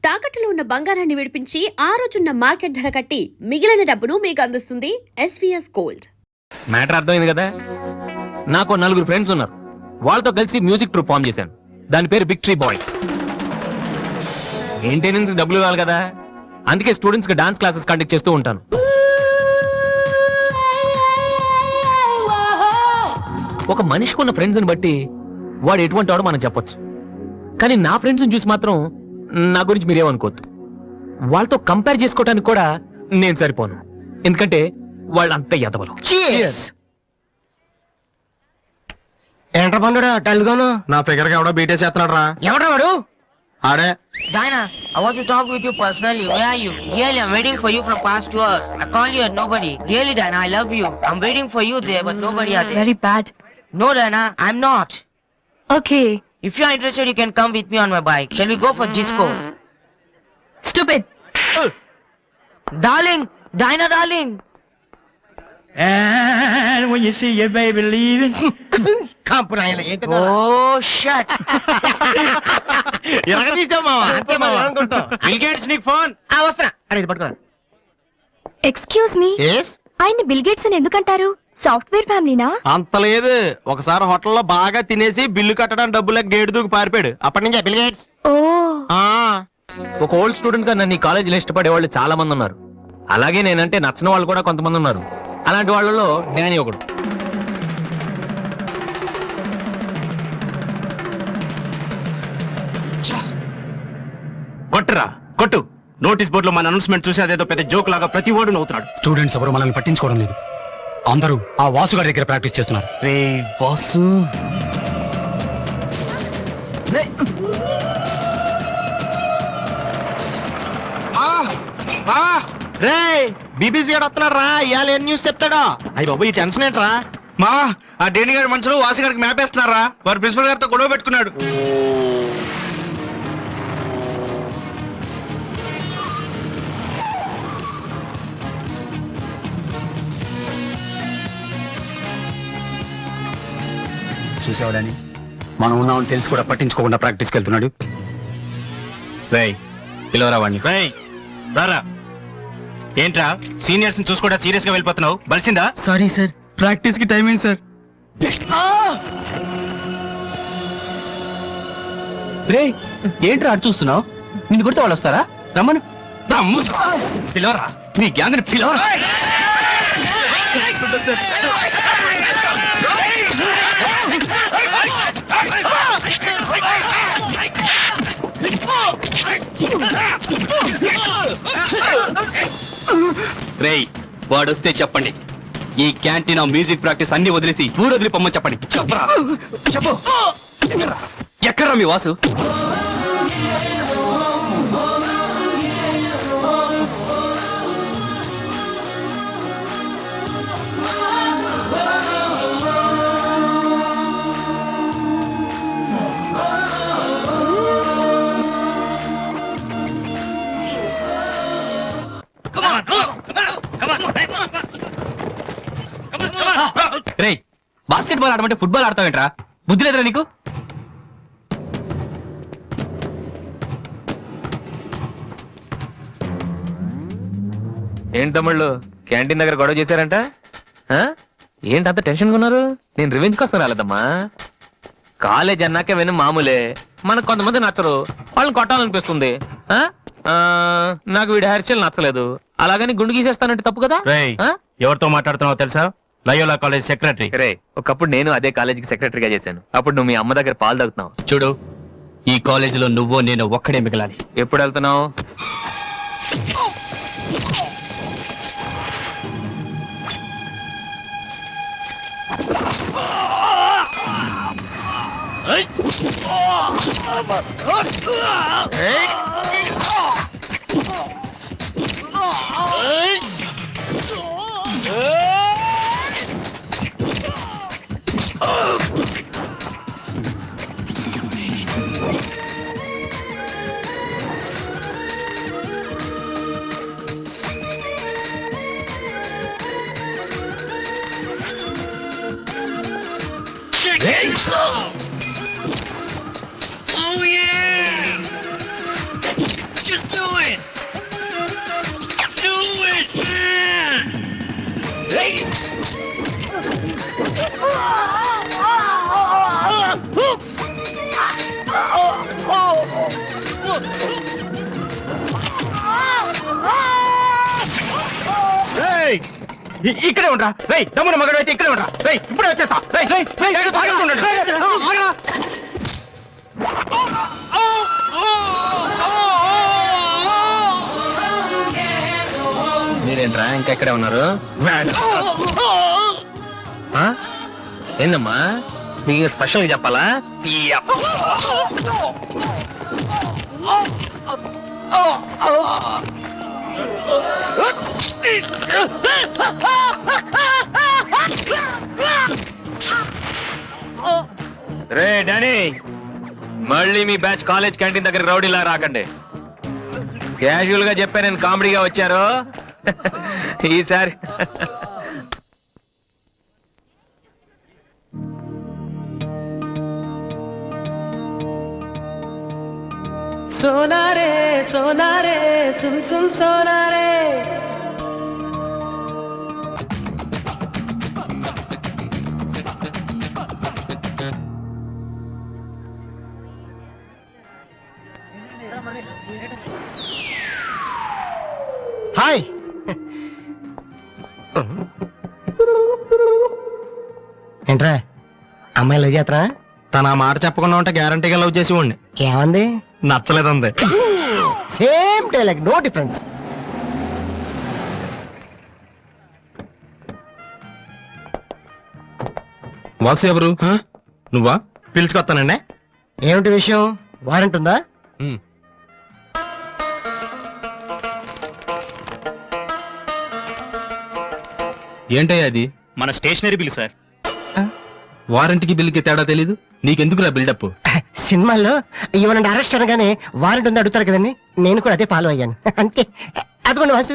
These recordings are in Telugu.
తాకట్టులో ఉన్న బంగారాన్ని విడిపించి ఆ రోజున్న మార్కెట్ ధర కట్టి మిగిలిన డబ్బును మీకు అందిస్తుంది ఎస్వీఎస్ గోల్డ్. మ్యాటర్ అర్థమైంది కదా. నాకు 4 ఫ్రెండ్స్ ఉన్నారు. వాళ్ళతో కలిసి మ్యూజిక్ ట్రూప్ ఫామ్ చేశాను. దాని పేరు బిగ్ ట్రీ బాయ్స్. మెయింటెనెన్స్ డబ్బులు కావాలి కదా, అందుకే స్టూడెంట్స్ కి డాన్స్ క్లాసెస్ కండక్ట్ చేస్తూ ఉంటాను. ఒక మనిషికి ఉన్న ఫ్రెండ్స్ ని బట్టి వాడు ఎటువంటి వాడో మనం చెప్పొచ్చు. కానీ నా ఫ్రెండ్స్ ని చూసి మాత్రం నా గురించి మీరేమనుకోవద్దు. వాళ్ళతో కంపేర్ చేసుకోవడానికి కూడా నేను సరిపోను, ఎందుకంటే వాళ్ళంత ఎదవలు. ఏంట్రా పండురా టల్గాను? నా ఫిగర్ కి ఎవడో బీటే చేస్తున్నాడు రా. ఎవడ్రా వాడు? ఆడే. Diana, I want to talk with you personally. Where are you? Really, I'm waiting for you from past 2 hours. I call you and nobody. Really, Diana, I love you. I'm waiting for you there, but nobody are there. Very bad. No, Diana, I'm not. Okay. If you are interested, you can come with me on my bike. Shall we go for disco? Stupid. Darling, Diana, darling. And when you see your baby leaving, కంపునాయన ఏంటి? Oh, shut. ఎలాగ తీసావు మావా? బిల్ గేట్స్ నీకు ఫోన్. వస్తున్నా. అరే ఇది పట్టుకో. ఎక్స్క్యూజ్ మీ, ఆయన బిల్ గేట్స్ అని ఎందుకంటారు? సాఫ్ట్వేర్ ఫ్యామిలీనా? అంత లేదు. ఒకసారి హోటల్లో బాగా తినేసి బిల్లు కట్టడానికి డబ్బులకు గేటు దూకి పారిపోయాడు. అప్పటి నుంచి బిల్ గేట్స్. ఓ, ఒక ఓల్డ్ స్టూడెంట్ గా నన్ను ఈ కాలేజీలో ఇష్టపడే వాళ్ళు చాలా మంది ఉన్నారు. అలాగే నేనంటే నచ్చిన వాళ్ళు కూడా కొంతమంది ఉన్నారు. అలాంటి వాళ్ళలో డానీ ఒకడు. కొట్టురా కొట్టు. నోటీస్ బోర్డులో మన అనౌన్స్మెంట్ చూసి అదేదో పెద్ద జోక్ లాగా ప్రతి ఓడు నవ్వుతున్నాడు. స్టూడెంట్స్ ఎవరు మనల్ని పట్టించుకోవడం లేదు. అందరూ ఆ వాసు గారి దగ్గర ప్రాక్టీస్ చేస్తున్నారు. రే వాసు, రే బీబీసీ గారు వస్తున్నాడు రా. ఇవాళ ఏం న్యూస్ చెప్తాడో. అయ్యి బాబు ఈ టెన్షన్ ఏంట్రా? మా ఆ డేని గారి మనుషులు వాసి గారికి మ్యాప్ వేస్తున్నారా? వారు ప్రిన్సిపల్ గారితో గొడవ పెట్టుకున్నాడు. చూసేవాడని మనం ఉన్నామని తెలిసి కూడా పట్టించుకోకుండా ప్రాక్టీస్కి వెళ్తున్నాడు. రేయ్ పిలవరా వాడిని. రేయ్ రారా. ఏంట్రా సీనియర్స్ ని చూసుకోవడా సీరియస్ గా వెళ్ళిపోతున్నావు? బలిసిందా? సారీ సార్, ప్రాక్టీస్ కి టైం అయింది సార్. రే ఏంట్రా అటు చూస్తున్నావు? నిన్ను కొడితే వాళ్ళు వస్తారా? రమ్మను. పిలవరా. నీ గ్యాంగ్ ని పిలవరా. రేయ్ వాడొస్తే చెప్పండి. ఈ క్యాంటీన్ మ్యూజిక్ ప్రాక్టీస్ అన్ని వదిలేసి ఊరు వదిలి పొమ్మని చెప్పండి. చెప్పరా చెప్పు. ఎక్కడ్రా మీ వాసు? రే బాస్కెట్ బాల్ ఆడమంటే ఫుట్బాల్ ఆడతావేంట్రా? బుద్ధి లేదురా నీకు? ఏంటి తమ్ముళ్ళు క్యాంటీన్ దగ్గర గొడవ చేశారంట? ఏంటి అంత టెన్షన్ ఉన్నారు? నేను రివెంజ్ కోసం రాలేదమ్మా. కాలేజ్ అన్నాకే విని మామూలే. మనకు కొంతమంది నచ్చరు, వాళ్ళని కొట్టాలనిపిస్తుంది. నాకు వీడి హెయిర్ స్టైల్ నచ్చలేదు, అలాగని గుండు గీసేస్తానంటే తప్పు కదా? ఎవరితో మాట్లాడుతున్నావో తెలుసా? Loyola college secretary. రే ఒకప్పుడు నేను అదే కాలేజీకి సెక్రటరీగా చేశాను. అప్పుడు నువ్వు మీ అమ్మ దగ్గర పాలు తాగుతున్నావు. చూడు, ఈ కాలేజీలో నువ్వు నేను ఒక్కడే మిగలాలి. ఎప్పుడు వెళ్తున్నావు? Oh yeah! ఇక్కడే ఉండరా రేయ్, దమ్మున మగడు అయితే ఇక్కడే ఉండరా రేయ్, ఇప్పుడే వచ్చేస్తా రేయ్, రేయ్, రేయ్, ఆగకుండా ఉండండి. ఆగరా. మీరేంట్రా ఇంకా ఇక్కడే ఉన్నారు? ఆ? ఏందమ్మా మీకు స్పెషల్ చెప్పాలా? రే డానీ, మళ్ళీ మీ బ్యాచ్ కాలేజ్ క్యాంటీన్ దగ్గర రౌడీలా రాకండి. క్యాజువల్ గా చెప్పా, నేను కామెడీగా వచ్చారు ఈసారి. సోనారే సోనారే సున్ సున్ సోనారే. హాయ్. ఏంట్రా అమ్మాయి లవ్ చేతరా? తన ఆ మాట చెప్పకుండా ఉంటే గ్యారంటీగా లవ్ చేసి ఉండి. ఏమంది? నచ్చలేదంది. Same dialogue, no difference. Vasu ఎవరు? నువ్వా? పిలుచుకొస్తానండి. ఏమిటి విషయం? వారెంట్ ఉందా? ఏంటయ్యా అది? మన స్టేషనరీ బిల్ సార్. వారంటీకి బిల్కి తేడా తెలీదు నీకెందుకురా బిల్డప్? సినిమాల్లో ఇవ్వనండి అరెస్ట్ అనగానే వారెంట్ ఉందా అడుగుతారు కదండి, నేను కూడా అదే ఫాలో అయ్యాను అంతే. అదిగోండి Vasu.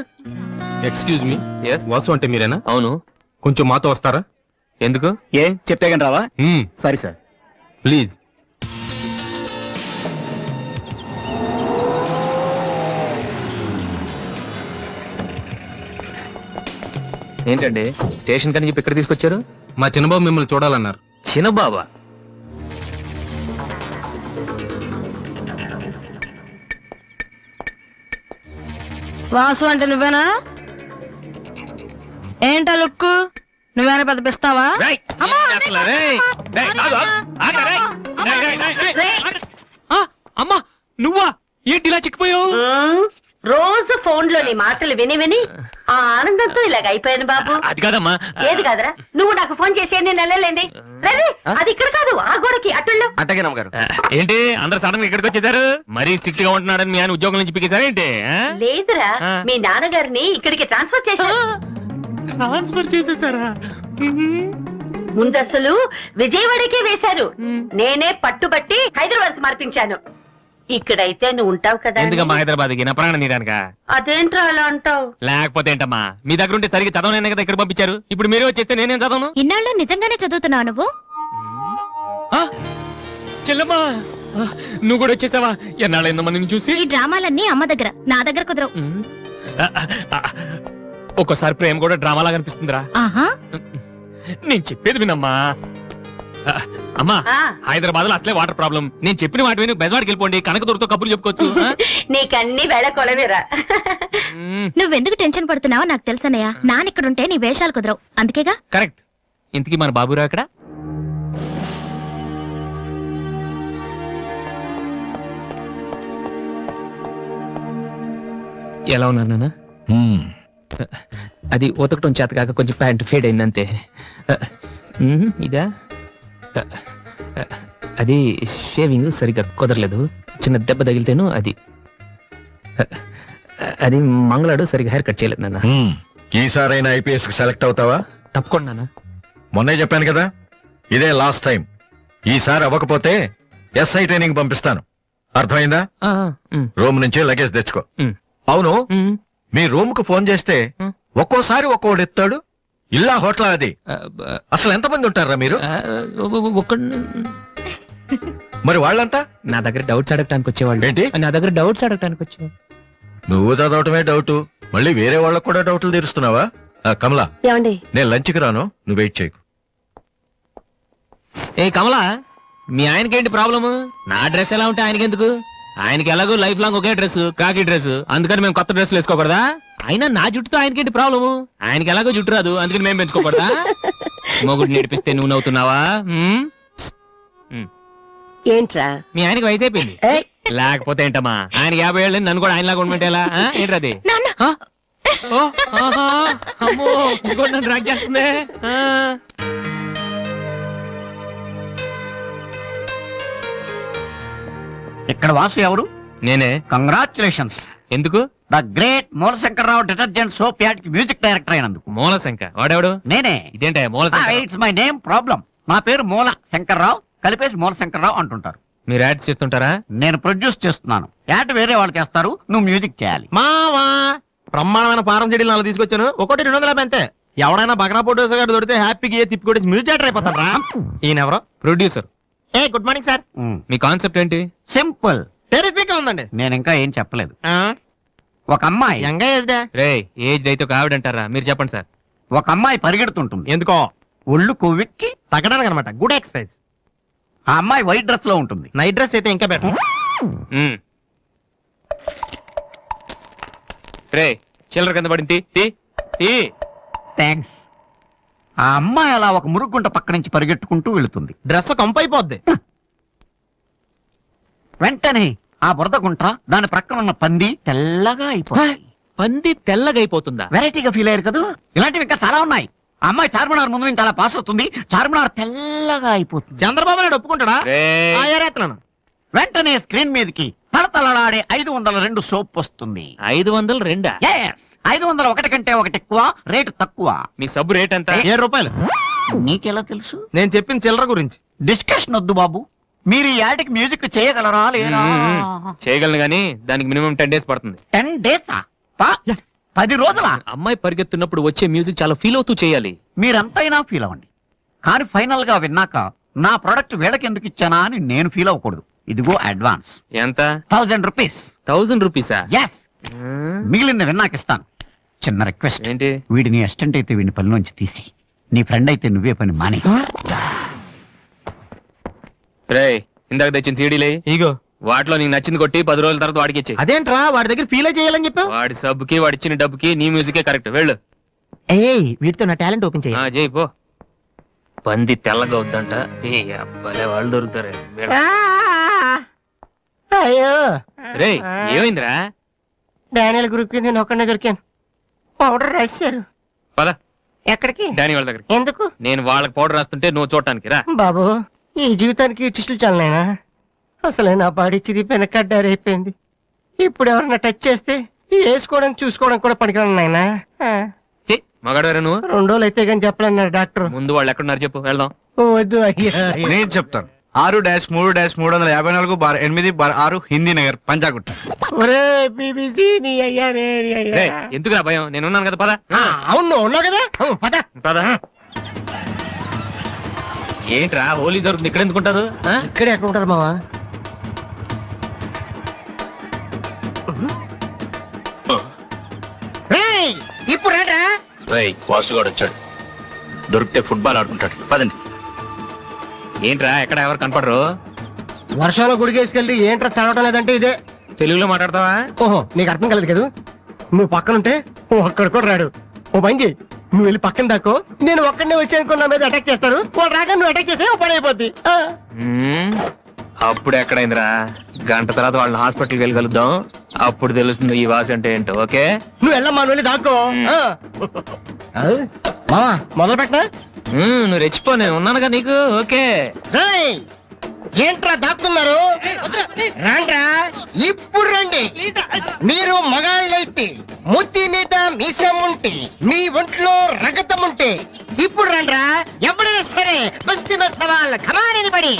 Excuse me, Yes? Vasu అంటే మీరేనా? అవును. కొంచెం మాతో వస్తారా? ఎందుకు? ఏ చెప్తే కానీ రావా? సరే సార్. ప్లీజ్. ఏంటండి స్టేషన్ కని చెప్పి ఇక్కడ తీసుకొచ్చారు? మా చిన్నబాబు మిమ్మల్ని చూడాలన్నారు. చిన్నబాబా? వాసు అంటే నువ్వేనా? ఏంటా లుక్కు? నువ్వేనా పెద్ద పిస్తావా? అమ్మా నువ్వా? ఏంటి ఇలా చిక్కిపోయావు? రోజు ఫోన్ లోని మాటలు విని విని ఆ ఆనందంతో ఇలాగ అయిపోయాను బాబు. అది కాదమ్మా. ఏది కాదురా, నువ్వు నాకు ఫోన్ చేసి నేను వెళ్ళలేండి. రండి, అది ఇక్కడ కాదు, ఆ గోడకి అటుళ్ళు. అట్టగే నమ్మగారు. ఏంటి అందరు సడన్ గా ఇక్కడికి వచ్చేసారు? మరీ స్ట్రిక్ట్ గా ఉంటున్నాడని మీ ఆయన ఉద్యోగం నుంచి పికేశారా ఏంటి? లేదురా, మీ నాన్నగారిని ఇక్కడికి ట్రాన్స్ఫర్ చేశారు. ట్రాన్స్ఫర్ చేసేసారా? ముందు అసలు విజయవాడకే వేశారు, నేనే పట్టుబట్టి హైదరాబాద్ మార్పించాను. ఇక్కడైతే నువ్వు ఉంటావు కదా. ఎందుకమ్మా హైదరాబాద్కి? నా ప్రాణం నీదానికా? అదేంట్రా అలా అంటావు? లేకపోతే ఏంటమ్మా, మీ దగ్గర ఉంటే సరిగ్గా చదవనైనా కదా ఇక్కడ పంపించారు. ఇప్పుడు మీరే వచ్చేస్తే నేనేం చదవను? ఇన్నాళ్ళు నిజంగానే చదువుతున్నావు నువ్వు? చెల్లమ్మా నువ్వు కూడా వచ్చేసావా? ఎన్నాళ్ళైందో మందిని చూసి. ఈ డ్రామాలన్నీ అమ్మ దగ్గర, నా దగ్గర కుదరవు. ఒక్కోసారి ప్రేమ కూడా డ్రామాలా కనిపిస్తుందిరా. ఆహా, నేను చెప్పేది వినమ్మా. అమ్మా హైదరాబాద్ లో అసలే వాటర్ ప్రాబ్లం. నేను చెప్పిన వాటి విని బెజవాడికి వెళ్ళిపోండి, కనకదుర్తో కబుర్లు చెప్పుకోవచ్చు. నీకన్నీ వేళ కొలవేరా. నువ్వెందుకు టెన్షన్ పడుతున్నావో నాకు తెలుసనయ్యా. నానిక్కడుంటే నీ వేషాలు కుదరవు, అందుకేగా. కరెక్ట్. ఇంతకీ మన బాబురా అక్కడ? ఎలా ఉన్నారు నాన్న? అది ఉతకటం చేత కాక కొంచెం ప్యాంట్ ఫేడ్ అయిందంతే. ఇదా? అది షేవింగ్ సరిగ్గా కుదరలేదు, చిన్న దెబ్బ తగిలితేను. అది మంగళాడు సరిగ్గా హెయిర్ కట్ చేయలేదు నాన్న. ఈసారైనా ఐపీఎస్ కి సెలెక్ట్ అవుతావా? తప్పకుండా నాన్న. మొన్నే చెప్పాను కదా, ఇదే లాస్ట్ టైం. ఈసారి అవ్వకపోతే ఎస్ఐ ట్రైనింగ్ పంపిస్తాను, అర్థమైందా? రూమ్ నుంచి లగేజ్ తెచ్చుకో. అవును, మీ రూమ్ కు ఫోన్ చేస్తే ఒక్కోసారి ఒక్కోడు ఎత్తాడు. ఇల్లా హోటల్ అది? అసలు ఎంతమంది ఉంటారా మీరు? మరి వాళ్ళంతా నా దగ్గర డౌట్స్ అడగటానికి వచ్చేవాళ్ళు. ఏంటి? నా దగ్గర డౌట్స్ అడగటానికి వచ్చేవాళ్ళు. నువ్వు చదవటమే డౌట్, మళ్ళీ వేరే వాళ్ళకు కూడా డౌట్లు తీరుస్తున్నావా? కమలా ఏమండి నేను లంచ్కి రాను, నువ్వు వెయిట్ చేయకు. ఏ కమలా, మీ ఆయనకేంటి ప్రాబ్లము? నా డ్రెస్ ఎలా ఉంటే ఆయనకి ఎందుకు? ఆయనకి ఎలాగో లైఫ్ లాంగ్ ఒకే డ్రెస్, కాకి డ్రెస్, అందుకని మేము కొత్త డ్రెస్సులు వేసుకోకూడదా? అయినా నా జుట్టుతో ఆయనకేంటి ప్రాబ్లము? ఆయనకి ఎలాగో జుట్టు రాదు, అందుకని మేము పెంచుకోకూడదా? మొగుడు నేర్పిస్తే నువ్వు నవ్వుతున్నావా? ఏంట్రా మీ ఆయనకి వయసు అయిపోయింది. లేకపోతే ఏంటమ్మా, ఆయన 50 ఏళ్ళు నన్ను కూడా ఆయనలాగా ఉండమంటేలా? ఏంటది? అమ్మో, ఇంకోటి నన్ను డ్రాగ్ చేస్తుంది. ఇక్కడ వాసు ఎవరు? నేనే. కంగ్రాచులేషన్స్. ఎందుకు? The great Moolashankarrao detergent soap ad కి మ్యూజిక్ డైరెక్టర్ అయినందుకు. మూలశంక వాడెవడు? నేనే. ఇదేంటే Moolashanka? It's my name problem. నా పేరు మూల శంకర్రావు, కలిపేసి మూలశంకర్రావు అంటుంటారు. మీరు యాడ్స్ చేస్తుంటారా? నేను ప్రొడ్యూస్ చేస్తున్నాను. యాడ్ వేరే వాళ్ళు చేస్తారు, నువ్వు మ్యూజిక్ చేయాలి. మావా బ్రహ్మాండమైన పారం చెడీలు 4 తీసుకొచ్చాను, ఒకటి 250 అంతే. ఎవడైనా బగ్రా ప్రొడ్యూసర్ గారు దొరికితే హ్యాపీగా తిప్పి కొట్టేసి మ్యూజిక్ డైరెక్టర్ అయిపోతాను రా. ఈయనెవరో ప్రొడ్యూసర్. ఏ గుడ్ మార్నింగ్ సార్. మీ కాన్సెప్ట్ ఏంటి? సింపుల్, టెరిఫిక్ ఉందండి. నేను ఇంకా ఏం చెప్పలేదు. ఒక అమ్మాయి యంగ్ ఏజ్ రే, ఏజ్ అయితే ఒక ఆవిడ అంటారా? మీరు చెప్పండి సార్. ఒక అమ్మాయి పరిగెడుతుంటుంది. ఎందుకో? ఒళ్ళు కొవ్వెక్కి తగ్గడానికి అనమాట. Good exercise. ఆ అమ్మాయి వైట్ డ్రెస్ లో ఉంటుంది. నైట్ డ్రెస్ అయితే ఇంకా బెటర్. రే, చిల్లర కింద పడింది. థ్యాంక్స్. ఆ అమ్మాయి అలా ఒక మురుగుంట పక్క నుంచి పరిగెట్టుకుంటూ వెళుతుంది. డ్రెస్ కంపు అయిపోద్ది. వెంటనే ఆ బురద గుంట, దాని ప్రక్కన ఉన్న పంది తెల్లగా అయిపోతుంది. పంది తెల్లగా అయిపోతుందా? వెరైటీగా ఫీల్ అయ్యారు కదా. ఇలాంటివి ఇంకా చాలా ఉన్నాయి. ఆ అమ్మాయి చార్మినార్ ముందు నుంచి అలా పాస్ అవుతుంది, చార్మినార్ తెల్లగా అయిపోతుంది. చంద్రబాబు నాయుడు ఒప్పుకుంటాడా? ఏరేస్తున్నాను. వెంటనే స్క్రీన్ మీదకి తలతలలాడే 502 సోప్ వస్తుంది. 502? Yes, 501 కంటే ఒకటి ఎక్కువ, రేటు తక్కువ. మీ సబ్బు రేట్ ఎంత? 7 రూపాయలు. నీకెలా తెలుసు? నేను చెప్పిన చిల్లర గురించి. డిస్కషన్ వద్దు బాబు. మీరు ఈ యాడ్కి మ్యూజిక్ చేయగలరా లేదా? చేయగలను గానీ దానికి మినిమం 10 days పడుతుంది. 10 days? 10 రోజుల? అమ్మాయి పరిగెత్తున్నప్పుడు వచ్చే మ్యూజిక్ చాలా ఫీల్ అవుతూ చేయాలి. మీరంతైనా ఫీల్ అవ్వండి, కానీ ఫైనల్ గా విన్నాక నా ప్రొడక్ట్ వీళ్ళకి ఎందుకు ఇచ్చానా అని నేను ఫీల్ అవ్వకూడదు. ఇదిగో అడ్వాన్స్. ఎంత? 1000 రూపీస్. 1000 రూపీసా? ఎస్. మిగిలిన విన్నాక ఇస్తాను. చిన్న రిక్వెస్ట్. ఏంటి? వీడిని అసిస్టెంట్ అయితే వీడిని పనిలోంచి తీసి, నీ ఫ్రెండ్ అయితే నువ్వే పని మానే. రే, ఇందాక తెచ్చిన సీడీలే ఇగో. వాటిలో నీకు నచ్చింది కొట్టి 10 రోజుల తర్వాత వాడికి ఇచ్చే. అదేంట్రా, వాడి దగ్గర ఫీల్ చేయాలని చెప్పావు? వాడి సబ్బుకి వాడిచ్చిన డబ్బుకి నీ మ్యూజికే కరెక్ట్. వెళ్ళు. వీటితో నా టాలెంట్ ఓపెన్ చేయి. జై పో. పంది తెల్లగా వద్దంట. ఏ అబ్బాలే వాళ్ళు దొరుకుతారే. అయ్యో రే, ఏమైందిరా? డానియల్ గ్రూప్ కి నేను ఒక్కడే దొరికాను. పౌడర్ రాశారు. పద ఎక్కడికి? డానీ వాళ్ళ దగ్గర. ఎందుకు? నేను వాళ్ళకి పౌడర్ రాస్తుంటే నువ్వు చూడటానికి రా. బాబు, ఈ జీవితానికి టిస్టులు చాలనైనా. అసలే నా బాడీ చిరిగిపోయిన కడ్డారైపోయింది. ఇప్పుడు ఎవరన్నా టచ్ చేస్తే వేసుకోవడం చూసుకోవడం కూడా పనికిరాను నాయనా. మగాడవరా నువ్వు? 2 రోజులు అయితే కానీ చెప్పలేన్నారు డాక్టర్. ముందు వాళ్ళు ఎక్కడున్నారు చెప్పు, వెళ్దాం. వద్దు అయ్యా. నేను చెప్తాను. 6-3-350-8/6 హిందీ నగర్, పంజాగుట్ట. ఒరే బీబీసీ నీ అయ్యా రే నీ అయ్యా. రే, ఎందుకురా భయం? నేను ఉన్నాను కదా, పద. అవును ఉన్నావు కదా, పద పద. ఏంట్రా హోలీ జరుగుతుంది, ఇక్కడ ఎందుకుంటారు? ఇక్కడే ఎక్కడ ఉంటారు మావా? ఇప్పుడు రా. వాసుగాడు వచ్చాడు, దొరికితే ఫుట్బాల్ ఆడుకుంటాడు. పదండి. ఏంట్రా ఎక్కడ ఎవరు కనపడరు? వర్షంలో గుడికేసుకెళ్ళి ఏంట్రా చదవటం లేదంటే ఇదే. తెలుగులో మాట్లాడతావా? ఓహో, నీకు అర్థం కలదు కదా. నువ్వు పక్కనుంటే ఒక్కడు కూడా రాడు. ఓ పని చెయ్యి, నువ్వు వెళ్ళి పక్కన దాకో, నేను ఒక్కడనే వచ్చానుకో, నా మీద అటాక్ చేస్తారు. వాళ్ళు రాక నువ్వు అటాక్ చేసే పని అయిపోద్ది. అప్పుడు ఎక్కడైందిరా? గంట తర్వాత వాళ్ళని హాస్పిటల్కి వెళ్ళి కలుద్దాం, అప్పుడు తెలుస్తుంది ఈ వాసి అంటే ఏంటో. ఓకే, నువ్వు వెళ్ళమ్మా, నువ్వు వెళ్ళి దాకో. మావా మొదలు పెట్టనా? నువ్వు రెచ్చిపో, నేను ఉన్నానుగా నీకు. ఓకే. ఏంట్రా దాక్కున్నారు? రాండ్రా, ఇప్పుడు రండి. మీరు మగాళ్ళైతే, ముత్తి మీద మీసం ఉంటే, మీ ఒంట్లో రగతం ఉంటే ఇప్పుడు రండ్రా. ఎవరైనా సరే పశ్చిమ సవాల్ కమాని పడి.